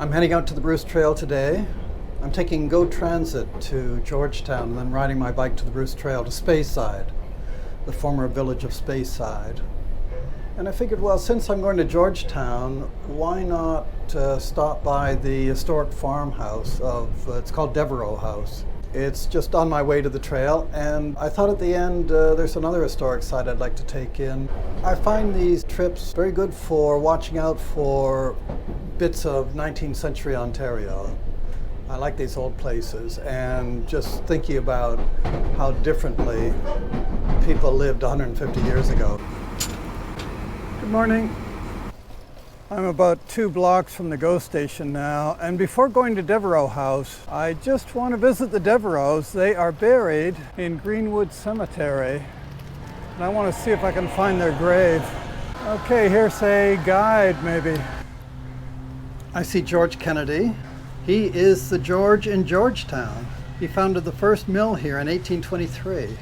I'm heading out to the Bruce Trail today. I'm taking GO Transit to Georgetown and then riding my bike to the Bruce Trail to Speyside, the former village of Speyside. And I figured, well, since I'm going to Georgetown, why not stop by the historic farmhouse it's called Devereux House. It's just on my way to the trail, and I thought at the end there's another historic site I'd like to take in. I find these trips very good for watching out for bits of 19th century Ontario. I like these old places, and just thinking about how differently people lived 150 years ago. Good morning. I'm about 2 blocks from the GO station now, and before going to Devereux House, I just want to visit the Devereux. They are buried in Greenwood Cemetery, and I want to see if I can find their grave. Okay, here's a guide maybe. I see George Kennedy. He is the George in Georgetown. He founded the first mill here in 1823.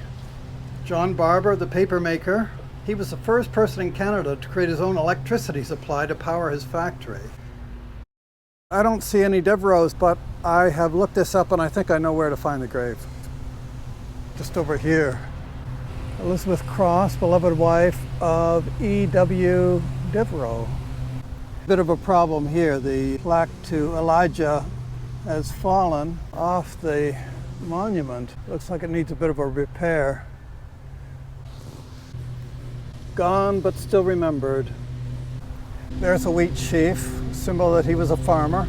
John Barber, the papermaker. He was the first person in Canada to create his own electricity supply to power his factory. I don't see any Devereux, but I have looked this up and I think I know where to find the grave. Just over here. Elizabeth Cross, beloved wife of E.W. Devereux. Bit of a problem here. The plaque to Elijah has fallen off the monument. Looks like it needs a bit of a repair. Gone but still remembered. There's a wheat sheaf, symbol that he was a farmer.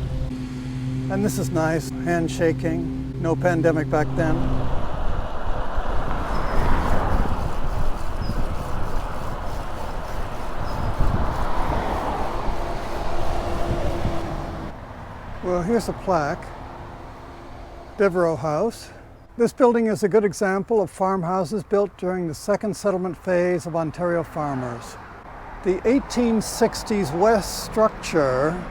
And this is nice, handshaking, no pandemic back then. Well, here's a plaque, Devereux House. This building is a good example of farmhouses built during the second settlement phase of Ontario farmers. The 1860s west structure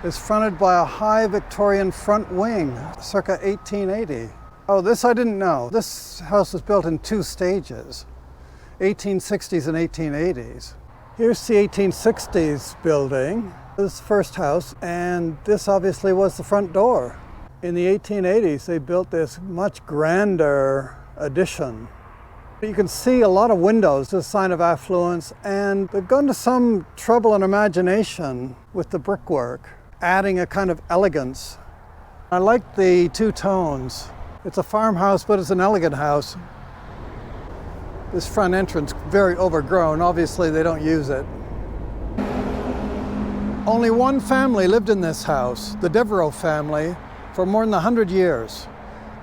is fronted by a high Victorian front wing, circa 1880. Oh, this I didn't know. This house was built in 2 stages, 1860s and 1880s. Here's the 1860s building. This is the first house, and this obviously was the front door. In the 1880s, they built this much grander addition. You can see a lot of windows, a sign of affluence, and they've gone to some trouble and imagination with the brickwork, adding a kind of elegance. I like the 2 tones. It's a farmhouse, but it's an elegant house. This front entrance, very overgrown. Obviously, they don't use it. Only one family lived in this house, the Devereux family, for more than 100 years.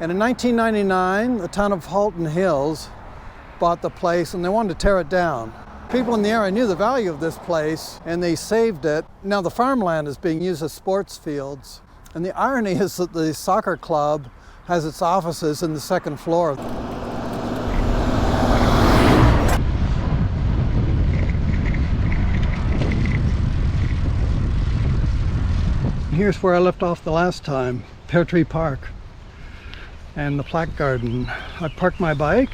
And in 1999, the town of Halton Hills bought the place and they wanted to tear it down. People in the area knew the value of this place and they saved it. Now the farmland is being used as sports fields. And the irony is that the soccer club has its offices in the 2nd floor. Here's where I left off the last time, Pear Tree Park and the plaque garden. I parked my bike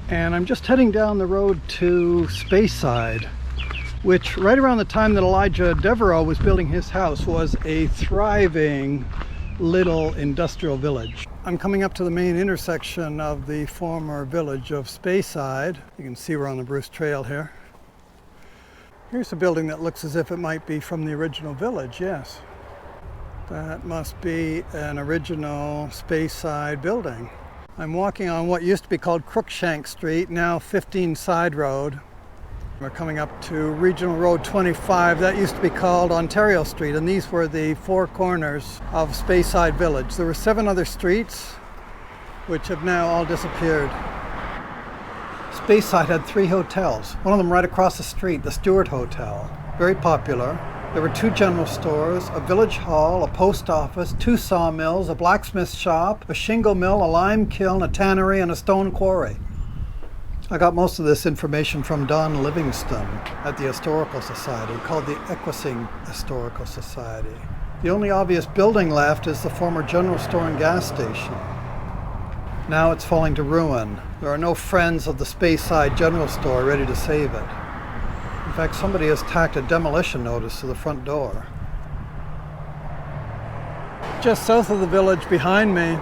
and I'm just heading down the road to Speyside, which right around the time that Elijah Devereux was building his house was a thriving little industrial village. I'm coming up to the main intersection of the former village of Speyside. You can see we're on the Bruce Trail here. Here's a building that looks as if it might be from the original village, yes. That must be an original Speyside building. I'm walking on what used to be called Crookshank Street, now 15 Side Road. We're coming up to Regional Road 25. That used to be called Ontario Street, and these were the 4 corners of Speyside Village. There were 7 other streets, which have now all disappeared. Speyside had 3 hotels, one of them right across the street, the Stewart Hotel, very popular. There were 2 general stores, a village hall, a post office, 2 sawmills, a blacksmith shop, a shingle mill, a lime kiln, a tannery, and a stone quarry. I got most of this information from Don Livingston at the Historical Society, called the Equusing Historical Society. The only obvious building left is the former general store and gas station. Now it's falling to ruin. There are no friends of the Speyside General Store ready to save it. In fact, somebody has tacked a demolition notice to the front door. Just south of the village behind me,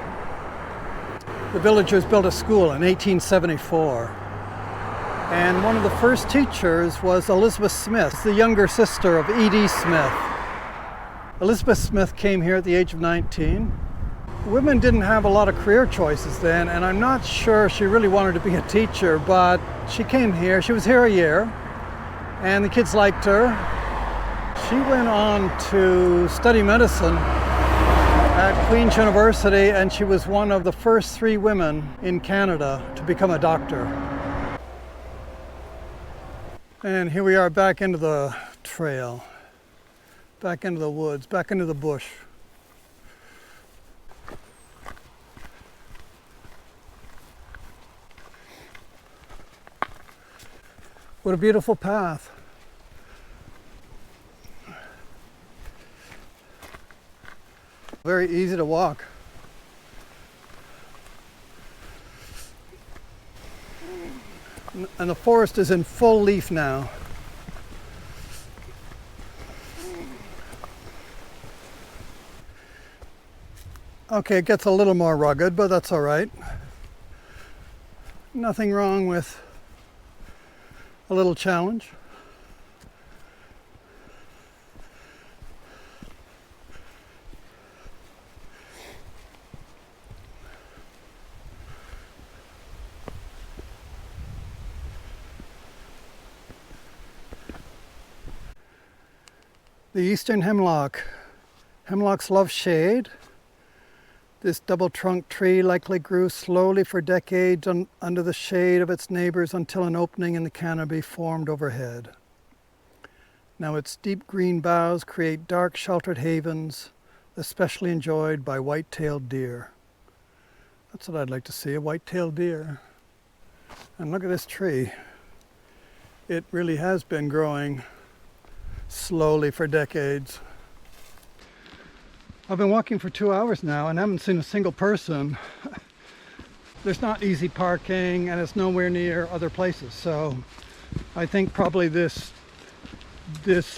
the villagers built a school in 1874. And one of the first teachers was Elizabeth Smith, the younger sister of E.D. Smith. Elizabeth Smith came here at the age of 19. Women didn't have a lot of career choices then, and I'm not sure she really wanted to be a teacher, but she came here. She was here a year, and the kids liked her. She went on to study medicine at Queen's University, and she was one of the first 3 women in Canada to become a doctor. And here we are back into the trail, back into the woods, back into the bush. What a beautiful path. Very easy to walk. And the forest is in full leaf now. Okay, it gets a little more rugged, but that's all right. Nothing wrong with a little challenge. The eastern hemlock. Hemlocks love shade. This double-trunked tree likely grew slowly for decades under the shade of its neighbors until an opening in the canopy formed overhead. Now its deep green boughs create dark sheltered havens, especially enjoyed by white-tailed deer. That's what I'd like to see, a white-tailed deer. And look at this tree. It really has been growing slowly for decades. I've been walking for 2 hours now and haven't seen a single person. There's not easy parking and it's nowhere near other places. So I think probably this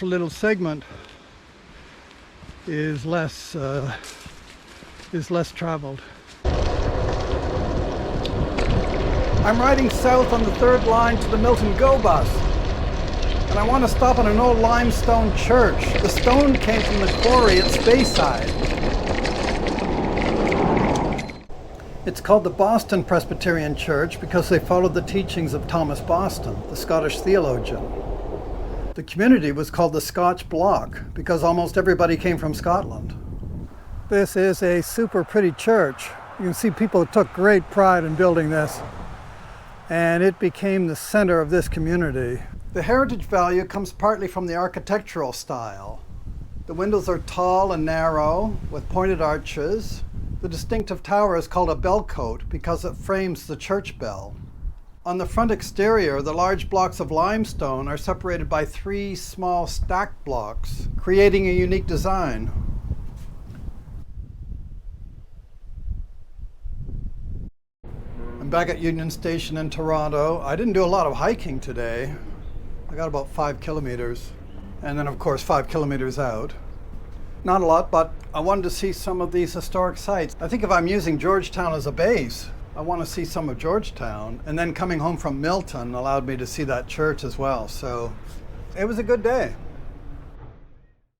little segment is less traveled. I'm riding south on the 3rd line to the Milton Go bus. And I want to stop on an old limestone church. The stone came from the quarry at Speyside. It's called the Boston Presbyterian Church because they followed the teachings of Thomas Boston, the Scottish theologian. The community was called the Scotch Block because almost everybody came from Scotland. This is a super pretty church. You can see people took great pride in building this, and it became the center of this community. The heritage value comes partly from the architectural style. The windows are tall and narrow with pointed arches. The distinctive tower is called a bellcote because it frames the church bell. On the front exterior, the large blocks of limestone are separated by 3 small stacked blocks, creating a unique design. I'm back at Union Station in Toronto. I didn't do a lot of hiking today. I got about 5 kilometers, and then of course 5 kilometers out. Not a lot, but I wanted to see some of these historic sites. I think if I'm using Georgetown as a base, I want to see some of Georgetown, and then coming home from Milton allowed me to see that church as well. So it was a good day.